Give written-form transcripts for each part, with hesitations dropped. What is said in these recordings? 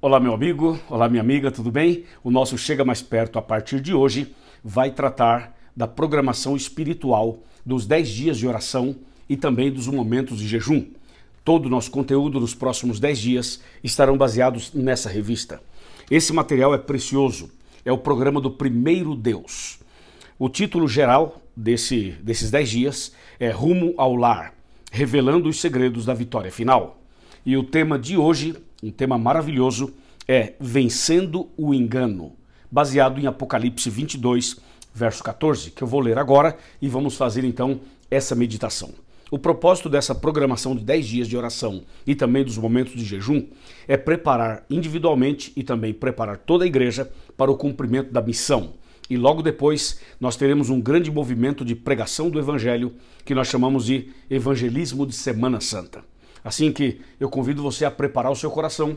Olá, meu amigo, olá, minha amiga, tudo bem? O nosso Chega Mais Perto, a partir de hoje, vai tratar da programação espiritual dos 10 dias de oração e também dos momentos de jejum. Todo o nosso conteúdo nos próximos 10 dias estarão baseados nessa revista. Esse material é precioso, é o programa do Primeiro Deus. O título geral desses 10 dias é Rumo ao Lar, revelando os segredos da vitória final. E o tema de hoje, um tema maravilhoso, é Vencendo o Engano, baseado em Apocalipse 22, verso 14, que eu vou ler agora e vamos fazer então essa meditação. O propósito dessa programação de 10 dias de oração e também dos momentos de jejum é preparar individualmente e também preparar toda a igreja para o cumprimento da missão. E logo depois nós teremos um grande movimento de pregação do evangelho que nós chamamos de evangelismo de Semana Santa. Assim que eu convido você a preparar o seu coração,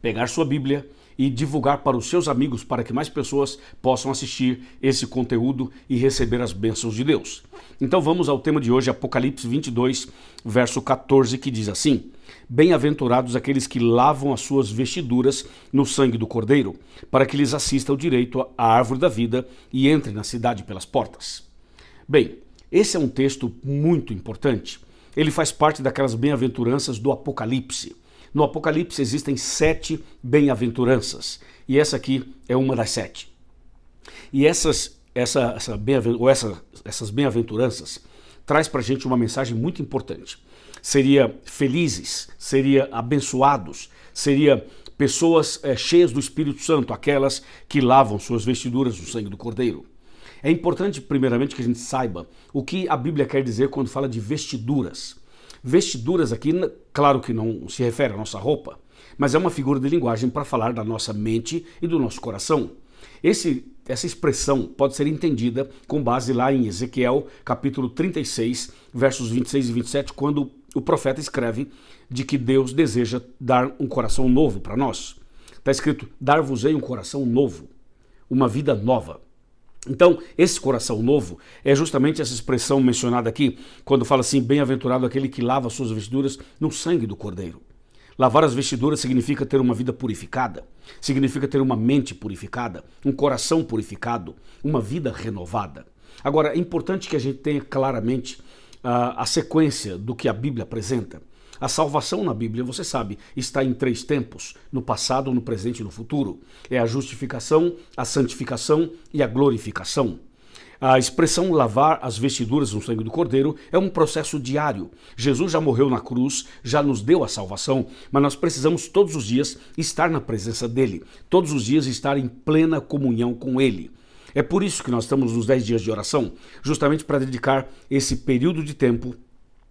pegar sua Bíblia e divulgar para os seus amigos para que mais pessoas possam assistir esse conteúdo e receber as bênçãos de Deus. Então vamos ao tema de hoje, Apocalipse 22, verso 14, que diz assim: Bem-aventurados aqueles que lavam as suas vestiduras no sangue do Cordeiro, para que lhes assista o direito à árvore da vida e entrem na cidade pelas portas. Bem, esse é um texto muito importante. Ele faz parte daquelas bem-aventuranças do Apocalipse. No Apocalipse existem 7 bem-aventuranças, e essa aqui é uma das 7. E essas bem-aventuranças traz para a gente uma mensagem muito importante. Seria felizes, seria abençoados, seria pessoas cheias do Espírito Santo, aquelas que lavam suas vestiduras no sangue do Cordeiro. É importante, primeiramente, que a gente saiba o que a Bíblia quer dizer quando fala de vestiduras. Vestiduras aqui, claro que não se refere à nossa roupa, mas é uma figura de linguagem para falar da nossa mente e do nosso coração. Essa expressão pode ser entendida com base lá em Ezequiel, capítulo 36, versos 26 e 27, quando o profeta escreve de que Deus deseja dar um coração novo para nós. Está escrito, dar-vos-ei um coração novo, uma vida nova. Então, esse coração novo é justamente essa expressão mencionada aqui, quando fala assim, bem-aventurado aquele que lava suas vestiduras no sangue do Cordeiro. Lavar as vestiduras significa ter uma vida purificada, significa ter uma mente purificada, um coração purificado, uma vida renovada. Agora, é importante que a gente tenha claramente a sequência do que a Bíblia apresenta. A salvação na Bíblia, você sabe, está em 3 tempos, no passado, no presente e no futuro. É a justificação, a santificação e a glorificação. A expressão lavar as vestiduras no sangue do Cordeiro é um processo diário. Jesus já morreu na cruz, já nos deu a salvação, mas nós precisamos todos os dias estar na presença dele, todos os dias estar em plena comunhão com ele. É por isso que nós estamos nos 10 dias de oração, justamente para dedicar esse período de tempo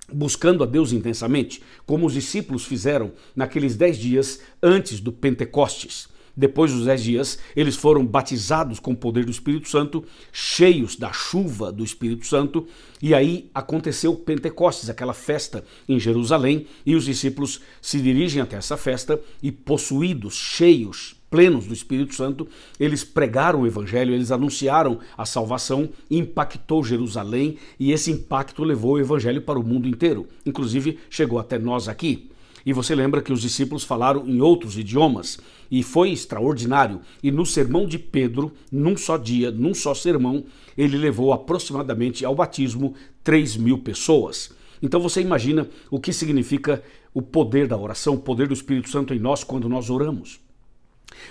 buscando a Deus intensamente, como os discípulos fizeram naqueles 10 dias antes do Pentecostes. Depois dos 10 dias, eles foram batizados com o poder do Espírito Santo, cheios da chuva do Espírito Santo, e aí aconteceu o Pentecostes, aquela festa em Jerusalém, e os discípulos se dirigem até essa festa e possuídos, cheios, plenos do Espírito Santo, eles pregaram o Evangelho, eles anunciaram a salvação, impactou Jerusalém, e esse impacto levou o Evangelho para o mundo inteiro, inclusive chegou até nós aqui. E você lembra que os discípulos falaram em outros idiomas, e foi extraordinário. E no sermão de Pedro, num só dia, num só sermão, ele levou aproximadamente ao batismo 3.000 pessoas. Então você imagina o que significa o poder da oração, o poder do Espírito Santo em nós quando nós oramos.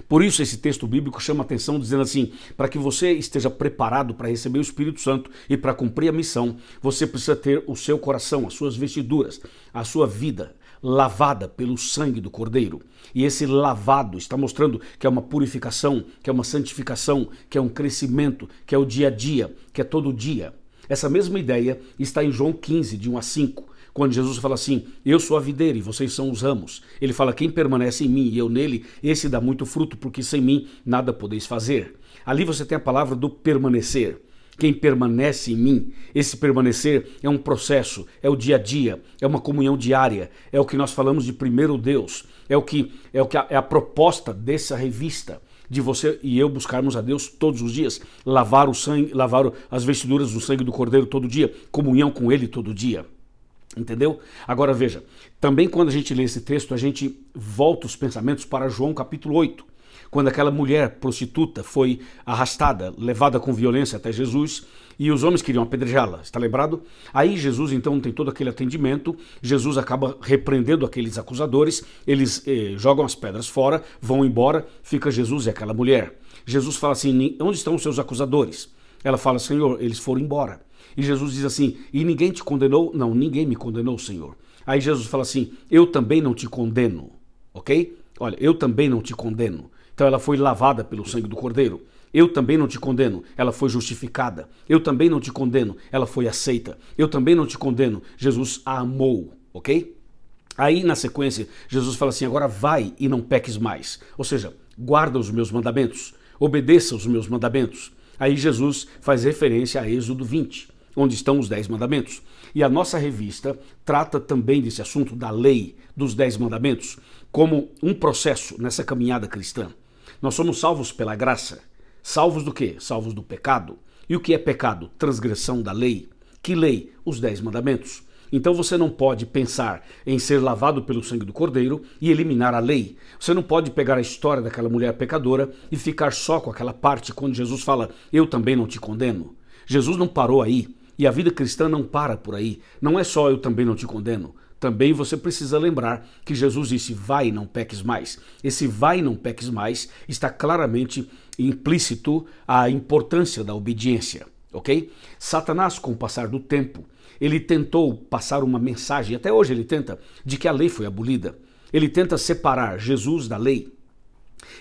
Por isso esse texto bíblico chama atenção dizendo assim, para que você esteja preparado para receber o Espírito Santo e para cumprir a missão, você precisa ter o seu coração, as suas vestiduras, a sua vida lavada pelo sangue do Cordeiro. E esse lavado está mostrando que é uma purificação, que é uma santificação, que é um crescimento, que é o dia a dia, que é todo dia. Essa mesma ideia está em João 15, de 1 a 5. Quando Jesus fala assim, eu sou a videira e vocês são os ramos. Ele fala, quem permanece em mim e eu nele, esse dá muito fruto, porque sem mim nada podeis fazer. Ali você tem a palavra do permanecer. Quem permanece em mim, esse permanecer é um processo, é o dia a dia, é uma comunhão diária, é o que nós falamos de primeiro Deus, é a proposta dessa revista, de você e eu buscarmos a Deus todos os dias, lavar o sangue, lavar as vestiduras do sangue do Cordeiro todo dia, comunhão com ele todo dia. Entendeu? Agora veja, também quando a gente lê esse texto, a gente volta os pensamentos para João capítulo 8, quando aquela mulher prostituta foi arrastada, levada com violência até Jesus, e os homens queriam apedrejá-la, está lembrado? Aí Jesus então tem todo aquele atendimento, Jesus acaba repreendendo aqueles acusadores, eles jogam as pedras fora, vão embora, fica Jesus e aquela mulher. Jesus fala assim, onde estão os seus acusadores? Ela fala, Senhor, eles foram embora. E Jesus diz assim, e ninguém te condenou? Não, ninguém me condenou, Senhor. Aí Jesus fala assim, eu também não te condeno, ok? Olha, eu também não te condeno. Então ela foi lavada pelo sangue do Cordeiro. Eu também não te condeno, ela foi justificada. Eu também não te condeno, ela foi aceita. Eu também não te condeno, Jesus a amou, ok? Aí na sequência, Jesus fala assim, agora vai e não peques mais. Ou seja, guarda os meus mandamentos, obedeça os meus mandamentos. Aí Jesus faz referência a Êxodo 20, onde estão os 10 mandamentos. E a nossa revista trata também desse assunto da lei, dos 10 mandamentos, como um processo nessa caminhada cristã. Nós somos salvos pela graça. Salvos do quê? Salvos do pecado. E o que é pecado? Transgressão da lei. Que lei? Os 10 mandamentos. Então você não pode pensar em ser lavado pelo sangue do Cordeiro e eliminar a lei. Você não pode pegar a história daquela mulher pecadora e ficar só com aquela parte quando Jesus fala, eu também não te condeno. Jesus não parou aí. E a vida cristã não para por aí. Não é só eu também não te condeno. Também você precisa lembrar que Jesus disse, vai e não peques mais. Esse vai e não peques mais está claramente implícito a importância da obediência, ok? Satanás, com o passar do tempo, ele tentou passar uma mensagem, até hoje ele tenta, de que a lei foi abolida. Ele tenta separar Jesus da lei.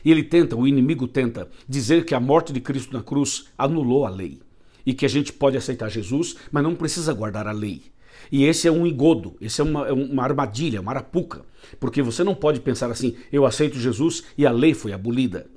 E o inimigo tenta dizer que a morte de Cristo na cruz anulou a lei. E que a gente pode aceitar Jesus, mas não precisa guardar a lei. E esse é um engodo, esse é uma armadilha, uma arapuca. Porque você não pode pensar assim, eu aceito Jesus e a lei foi abolida.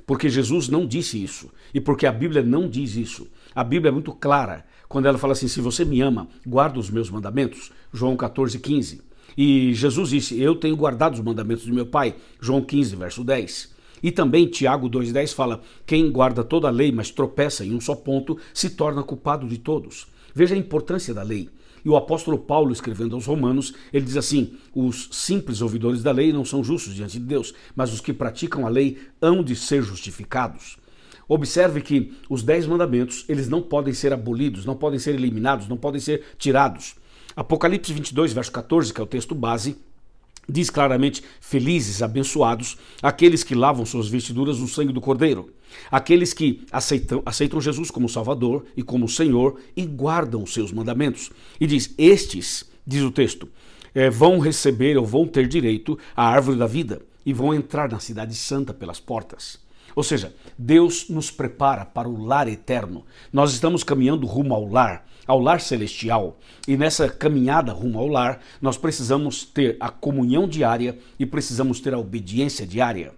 Porque Jesus não disse isso. E porque a Bíblia não diz isso. A Bíblia é muito clara quando ela fala assim, se você me ama, guarda os meus mandamentos. João 14:15. E Jesus disse, eu tenho guardado os mandamentos do meu Pai. João 15, verso 10. E também Tiago 2,10 fala, quem guarda toda a lei, mas tropeça em um só ponto, se torna culpado de todos. Veja a importância da lei. E o apóstolo Paulo, escrevendo aos Romanos, ele diz assim, os simples ouvidores da lei não são justos diante de Deus, mas os que praticam a lei hão de ser justificados. Observe que os 10 mandamentos, eles não podem ser abolidos, não podem ser eliminados, não podem ser tirados. Apocalipse 22, verso 14, que é o texto base, diz claramente, felizes, abençoados, aqueles que lavam suas vestiduras no sangue do Cordeiro, aqueles que aceitam Jesus como Salvador e como Senhor e guardam os seus mandamentos. E diz, estes, diz o texto, vão receber ou vão ter direito à árvore da vida e vão entrar na cidade santa pelas portas. Ou seja, Deus nos prepara para o lar eterno. Nós estamos caminhando rumo ao lar celestial. E nessa caminhada rumo ao lar, nós precisamos ter a comunhão diária e precisamos ter a obediência diária.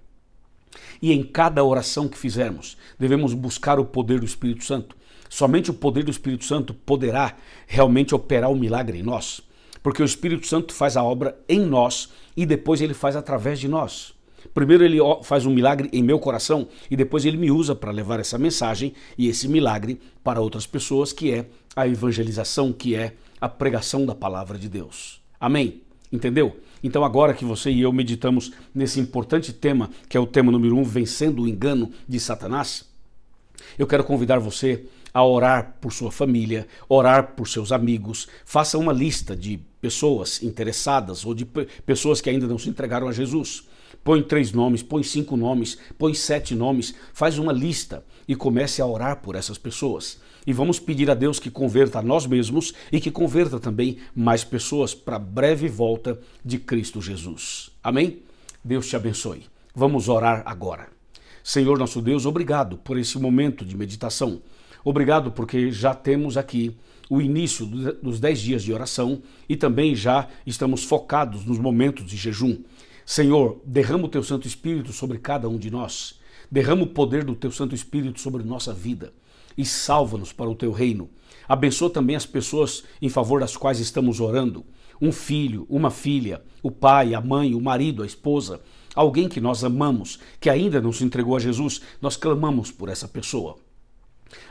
E em cada oração que fizermos, devemos buscar o poder do Espírito Santo. Somente o poder do Espírito Santo poderá realmente operar o milagre em nós. Porque o Espírito Santo faz a obra em nós e depois ele faz através de nós. Primeiro ele faz um milagre em meu coração e depois ele me usa para levar essa mensagem e esse milagre para outras pessoas, que é a evangelização, que é a pregação da palavra de Deus. Amém? Entendeu? Então agora que você e eu meditamos nesse importante tema, que é o tema número 1, vencendo o engano de Satanás, eu quero convidar você a orar por sua família, orar por seus amigos. Faça uma lista de pessoas interessadas ou de pessoas que ainda não se entregaram a Jesus. Põe 3 nomes, põe 5 nomes, põe 7 nomes, faz uma lista e comece a orar por essas pessoas. E vamos pedir a Deus que converta a nós mesmos e que converta também mais pessoas para a breve volta de Cristo Jesus. Amém? Deus te abençoe. Vamos orar agora. Senhor nosso Deus, obrigado por esse momento de meditação. Obrigado porque já temos aqui o início dos 10 dias de oração e também já estamos focados nos momentos de jejum. Senhor, derrama o Teu Santo Espírito sobre cada um de nós. Derrama o poder do Teu Santo Espírito sobre nossa vida e salva-nos para o Teu reino. Abençoa também as pessoas em favor das quais estamos orando. Um filho, uma filha, o pai, a mãe, o marido, a esposa, alguém que nós amamos, que ainda não se entregou a Jesus, nós clamamos por essa pessoa.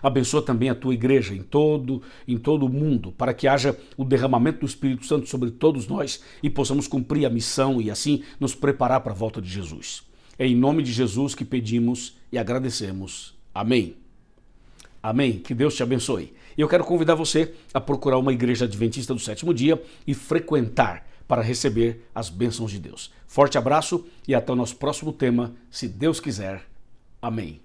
Abençoa também a tua igreja em todo o mundo, para que haja o derramamento do Espírito Santo sobre todos nós e possamos cumprir a missão e assim nos preparar para a volta de Jesus. É em nome de Jesus que pedimos e agradecemos. Amém. Amém. Que Deus te abençoe. E eu quero convidar você a procurar uma igreja adventista do sétimo dia e frequentar para receber as bênçãos de Deus. Forte abraço e até o nosso próximo tema, se Deus quiser. Amém.